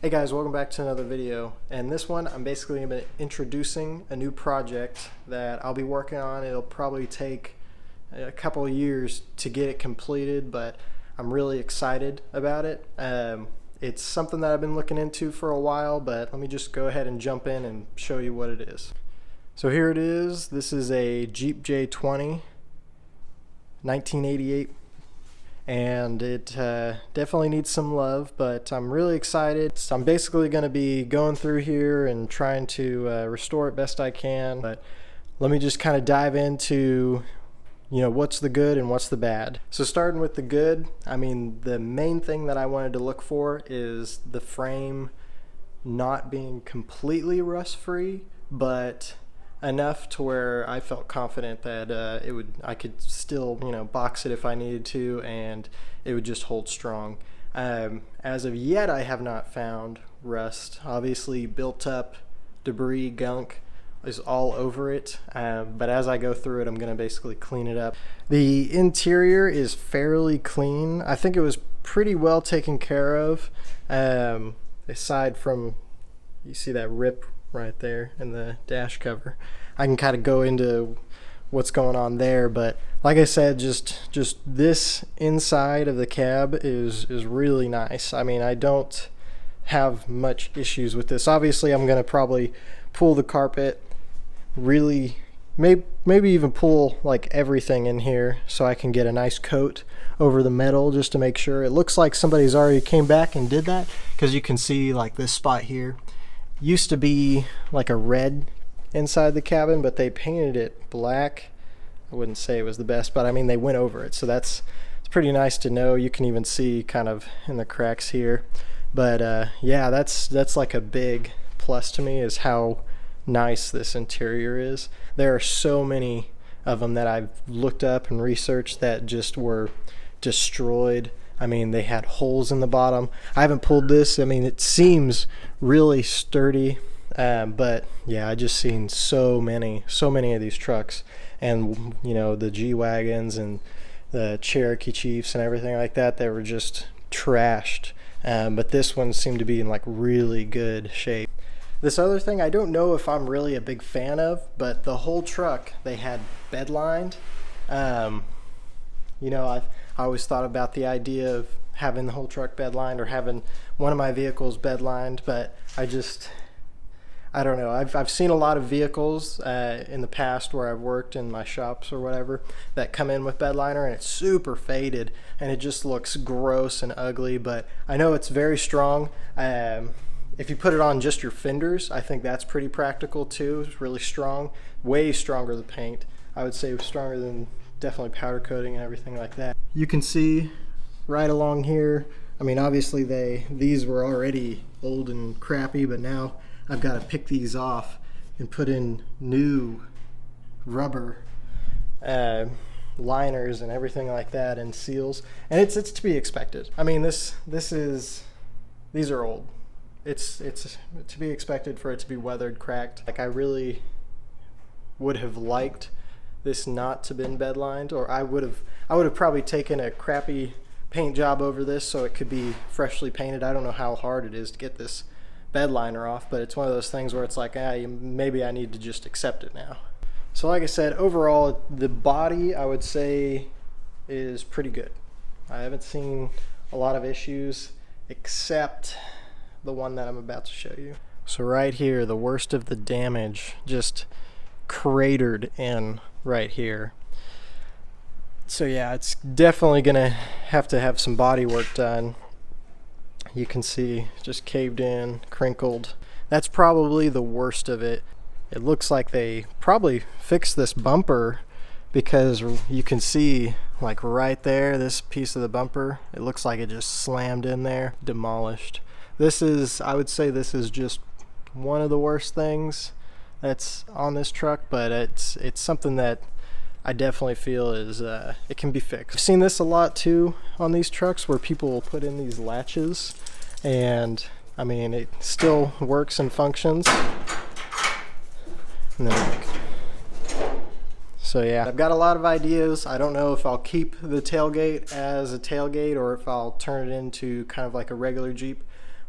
Hey guys, welcome back to another video. And this one, I'm basically going to be introducing a new project that I'll be working on. It'll probably take a couple of years to get it completed, but I'm really excited about it. It's something that I've been looking into for a while, but let me just go ahead and jump in and show you what it is. So here it is. This is a Jeep J20, 1988. And it definitely needs some love, but I'm really excited. So I'm basically going to be going through here and trying to restore it best I can. But let me just kind of dive into, what's the good and what's the bad. So starting with the good, I mean, the main thing that I wanted to look for is the frame not being completely rust-free, but enough to where I felt confident that I could still box it if I needed to, and it would just hold strong. As of yet, I have not found rust. Obviously, built up debris, gunk is all over it, but as I go through it, I'm going to basically clean it up. The interior is fairly clean. I think it was pretty well taken care of, aside from, you see that rip right there in the dash cover. I can kind of go into what's going on there, but like I said, just this inside of the cab is really nice. I mean, I don't have much issues with this. Obviously, I'm going to probably pull the carpet, really maybe even pull like everything in here so I can get a nice coat over the metal just to make sure. It looks like somebody's already came back and did that, because you can see like this spot here used to be like a red inside the cabin, but they painted it black. I wouldn't say it was the best, but I mean, they went over it, so it's pretty nice to know. You can even see kind of in the cracks here, but yeah, that's like a big plus to me, is how nice this interior is. There are so many of them that I've looked up and researched that just were destroyed. I mean, they had holes in the bottom. I haven't pulled this. I mean, it seems really sturdy, but yeah, I just seen so many of these trucks, and the G-Wagons and the Cherokee Chiefs and everything like that, they were just trashed. But this one seemed to be in like really good shape. This other thing, I don't know if I'm really a big fan of, but the whole truck, they had bed lined. I always thought about the idea of having the whole truck bed lined, or having one of my vehicles bed lined, but I don't know. I've seen a lot of vehicles in the past where I've worked in my shops or whatever that come in with bed liner, and it's super faded and it just looks gross and ugly, but I know it's very strong. If you put it on just your fenders, I think that's pretty practical too. It's really strong, way stronger than paint. I would say stronger than definitely powder coating and everything like that. You can see right along here, I mean, obviously these were already old and crappy, but now I've got to pick these off and put in new rubber liners and everything like that, and seals, and it's to be expected. I mean, these are old. It's to be expected for it to be weathered, cracked. Like, I really would have liked this not to been bed lined, or I would have probably taken a crappy paint job over this so it could be freshly painted. I don't know how hard it is to get this bed liner off, but it's one of those things where it's like, maybe I need to just accept it now. So like I said, overall the body, I would say, is pretty good. I haven't seen a lot of issues except the one that I'm about to show you. So right here, the worst of the damage just cratered in right here. So yeah, it's definitely gonna have to have some body work done. You can see just caved in, crinkled. That's probably the worst of it. It looks like they probably fixed this bumper, because you can see like right there, this piece of the bumper, it looks like it just slammed in there, demolished. I would say this is just one of the worst things that's on this truck, but it's something that I definitely feel is it can be fixed. I've seen this a lot too on these trucks, where people will put in these latches, and I mean, it still works and functions. And then, so yeah, I've got a lot of ideas. I don't know if I'll keep the tailgate as a tailgate, or if I'll turn it into kind of like a regular Jeep.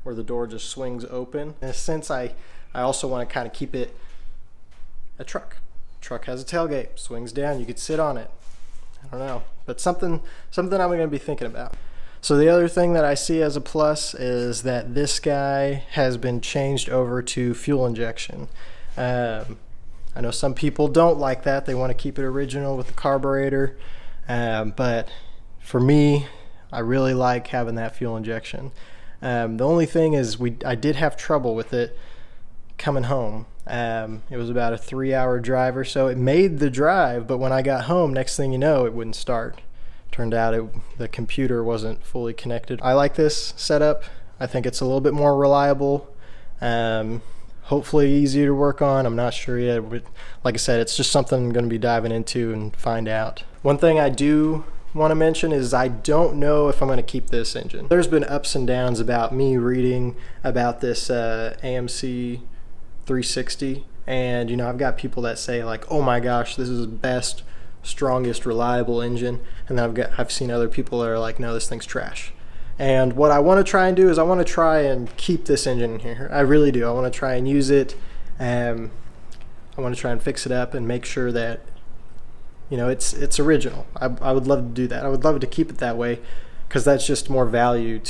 where the door just swings open. In a sense, I also want to kind of keep it a truck. Truck has a tailgate, swings down, you could sit on it. I don't know, but something I'm going to be thinking about. So the other thing that I see as a plus is that this guy has been changed over to fuel injection. I know some people don't like that. They want to keep it original with the carburetor. But for me, I really like having that fuel injection. The only thing is I did have trouble with it coming home. It was about a 3-hour drive or so. It made the drive, but when I got home, next thing you know, it wouldn't start. Turned out the computer wasn't fully connected. I like this setup. I think it's a little bit more reliable. Hopefully easier to work on. I'm not sure yet. Like I said, it's just something I'm going to be diving into and find out. One thing I do want to mention is I don't know if I'm going to keep this engine. There's been ups and downs about me reading about this AMC 360, and you know, I've got people that say like, oh my gosh, this is the best, strongest, reliable engine, and then I've seen other people that are like, no, this thing's trash. And what I want to try and do is I want to try and keep this engine in here. I really do. I want to try and use it. I want to try and fix it up and make sure that, you know, it's original. I would love to do that. I would love to keep it that way, because that's just more value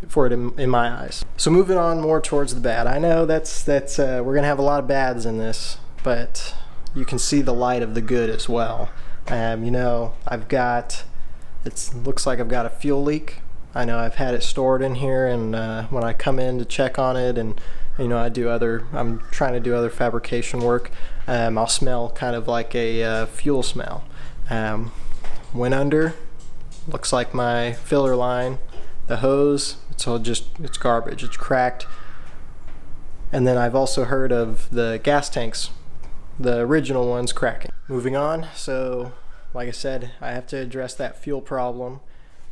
for it in my eyes. So moving on more towards the bad. I know that's we're gonna have a lot of bads in this, but you can see the light of the good as well. You know, looks like I've got a fuel leak. I know I've had it stored in here, and when I come in to check on it, and you know, I'm trying to do other fabrication work, I'll smell kind of like a fuel smell. Went under, looks like my filler line, the hose, it's garbage, it's cracked. And then I've also heard of the gas tanks, the original ones, cracking. Moving on, so like I said, I have to address that fuel problem.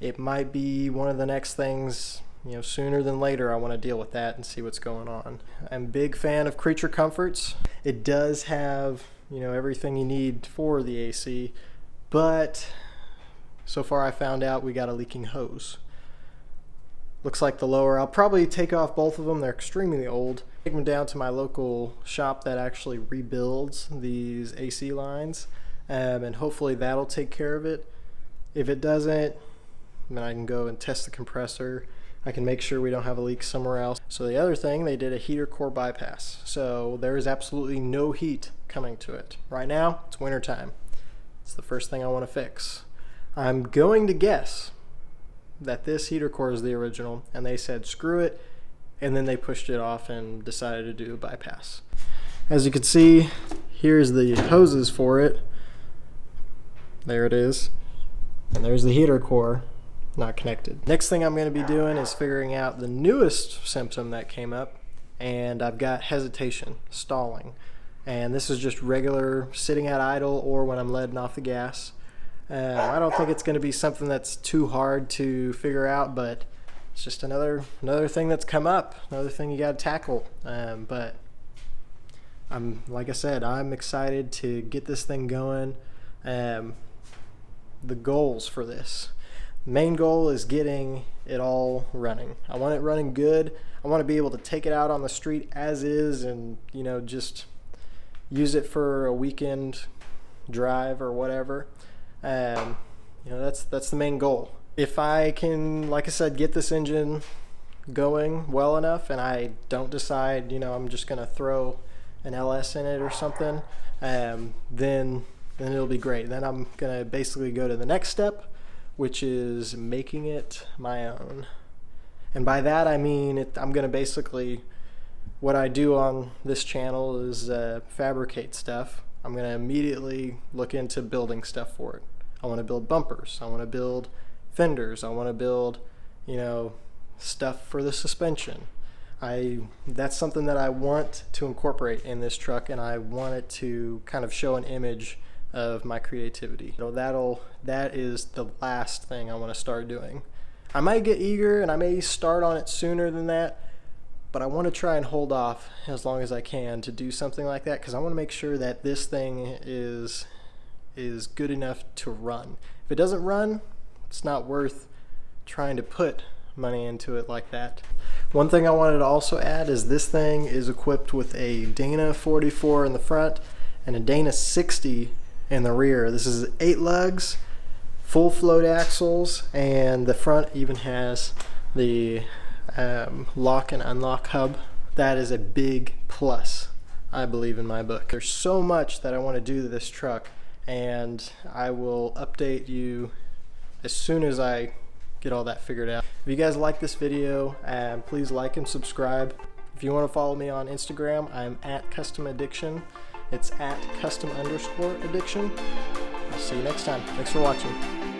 It might be one of the next things, you know, sooner than later. I want to deal with that and see what's going on. I'm a big fan of Creature Comforts. It does have, you know, everything you need for the AC, but so far I found out we got a leaking hose. Looks like the lower, I'll probably take off both of them. They're extremely old. Take them down to my local shop that actually rebuilds these AC lines, and hopefully that'll take care of it. If it doesn't, then I can go and test the compressor. I can make sure we don't have a leak somewhere else. So the other thing, they did a heater core bypass. So there is absolutely no heat coming to it. Right now, it's winter time. It's the first thing I want to fix. I'm going to guess that this heater core is the original, and they said screw it, and then they pushed it off and decided to do a bypass. As you can see, here's the hoses for it. There it is. And there's the heater core, not connected. Next thing I'm going to be doing is figuring out the newest symptom that came up, and I've got hesitation, stalling. And this is just regular sitting at idle or when I'm letting off the gas. I don't think it's going to be something that's too hard to figure out, but it's just another thing that's come up, another thing you got to tackle. But like I said, I'm excited to get this thing going. The goals for this. Main goal is getting it all running. I want it running good. I want to be able to take it out on the street as is, and you know, just use it for a weekend drive or whatever. You know, that's the main goal. If I can, like I said, get this engine going well enough, and I don't decide, you know, I'm just gonna throw an LS in it or something, then it'll be great. Then I'm gonna basically go to the next step, which is making it my own. And by that I mean I'm gonna basically, what I do on this channel is fabricate stuff. I'm gonna immediately look into building stuff for it. I want to build bumpers, I want to build fenders, I want to build, you know, stuff for the suspension. That's something that I want to incorporate in this truck, and I want it to kind of show an image of my creativity. You know, that is the last thing I want to start doing. I might get eager and I may start on it sooner than that, but I want to try and hold off as long as I can to do something like that, because I want to make sure that this thing is good enough to run. If it doesn't run, it's not worth trying to put money into it like that. One thing I wanted to also add is this thing is equipped with a Dana 44 in the front and a Dana 60 in the rear. This is 8 lugs, full float axles, and the front even has the lock and unlock hub. That is a big plus, I believe, in my book. There's so much that I want to do to this truck, and I will update you as soon as I get all that figured out. If you guys like this video, please like and subscribe. If you want to follow me on Instagram, I'm at Custom Addiction. It's at custom_addiction. I'll see you next time. Thanks for watching.